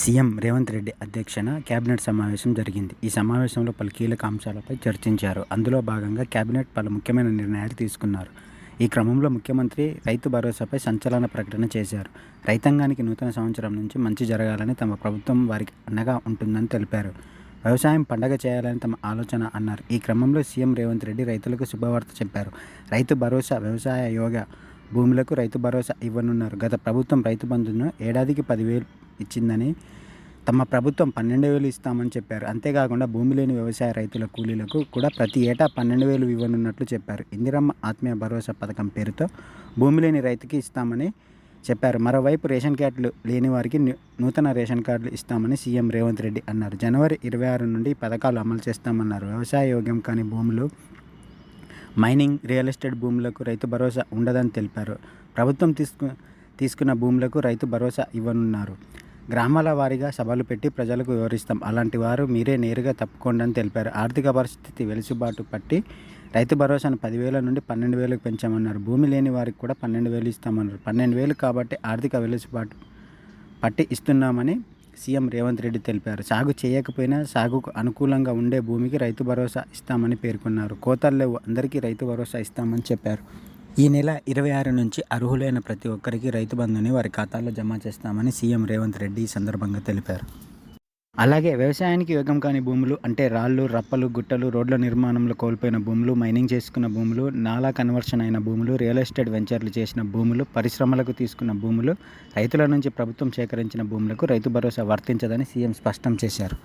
CM Revanth Reddy అధ్యక్షన cabinet సమావేశం జరిగింది. ఈ సమావేశంలో పలు కీలక అంశాలపై చర్చించారు. అందులో భాగంగా కేబినెట్ పలు ముఖ్యమైన నిర్ణయాలు తీసుకున్నారు. ఈ క్రమంలో ముఖ్యమంత్రి రైతు భరోసాపై సంచలన ప్రకటన చేశారు. రైతాంగానికి నూతన సంవత్సరం నుంచి మంచి జరగాలని తమ ప్రభుత్వం వారికి అండగా ఉంటుందని తెలిపారు. వ్యవసాయం పండగ చేయాలని తమ ఆలోచన అన్నారు. ఈ క్రమంలో సీఎం రేవంత్ రెడ్డి రైతులకు శుభవార్త చెప్పారు. రైతు భరోసా వ్యవసాయ యోగ భూములకు రైతు భరోసా ఇవ్వనున్నారు. గత ప్రభుత్వం రైతు బంధును ఏడాదికి 10,000 ఇచ్చిందని, తమ ప్రభుత్వం 12,000 ఇస్తామని చెప్పారు. అంతేకాకుండా భూమి లేని వ్యవసాయ రైతుల కూలీలకు కూడా ప్రతి ఏటా 12,000 ఇవ్వనున్నట్లు చెప్పారు. ఇందిరమ్మ ఆత్మీయ భరోసా పథకం పేరుతో భూమి లేని రైతుకి ఇస్తామని చెప్పారు. మరోవైపు రేషన్ కార్డులు లేని వారికి నూతన రేషన్ కార్డులు ఇస్తామని సీఎం రేవంత్ రెడ్డి అన్నారు. జనవరి 26 నుండి ఈ పథకాలు అమలు చేస్తామన్నారు. వ్యవసాయ యోగ్యం కాని భూములు, మైనింగ్, రియల్ ఎస్టేట్ భూములకు రైతు భరోసా ఉండదని తెలిపారు. ప్రభుత్వం తీసుకున్న భూములకు రైతు భరోసా ఇవ్వనున్నారు. గ్రామాల వారీగా సభలు పెట్టి ప్రజలకు వివరిస్తాం. అలాంటి వారు మీరే నేరుగా తప్పుకోండి అని తెలిపారు. ఆర్థిక పరిస్థితి వెలుసుబాటు పట్టి రైతు భరోసాను 10,000 నుండి 12,000కు పెంచామన్నారు. భూమి లేని వారికి కూడా 12,000 ఇస్తామన్నారు. 12,000 కాబట్టి ఆర్థిక వెలుసుబాటు పట్టి ఇస్తున్నామని సీఎం రేవంత్ రెడ్డి తెలిపారు. సాగు చేయకపోయినా సాగుకు అనుకూలంగా ఉండే భూమికి రైతు భరోసా ఇస్తామని పేర్కొన్నారు. కోతలు లేవు, అందరికీ రైతు భరోసా ఇస్తామని చెప్పారు. ఈ నెల 26 నుంచి అర్హులైన ప్రతి ఒక్కరికి రైతు బంధుని వారి ఖాతాల్లో జమ చేస్తామని సీఎం రేవంత్ రెడ్డి ఈ సందర్భంగా తెలిపారు. అలాగే వ్యవసాయానికి యోగం కాని భూములు అంటే రాళ్లు, రప్పలు, గుట్టలు, రోడ్ల నిర్మాణంలో కోల్పోయిన భూములు, మైనింగ్ చేసుకున్న భూములు, నాలా కన్వర్షన్ అయిన భూములు, రియల్ ఎస్టేట్ వెంచర్లు చేసిన భూములు, పరిశ్రమలకు తీసుకున్న భూములు, రైతుల నుంచి ప్రభుత్వం సేకరించిన భూములకు రైతు భరోసా వర్తించదని సీఎం స్పష్టం చేశారు.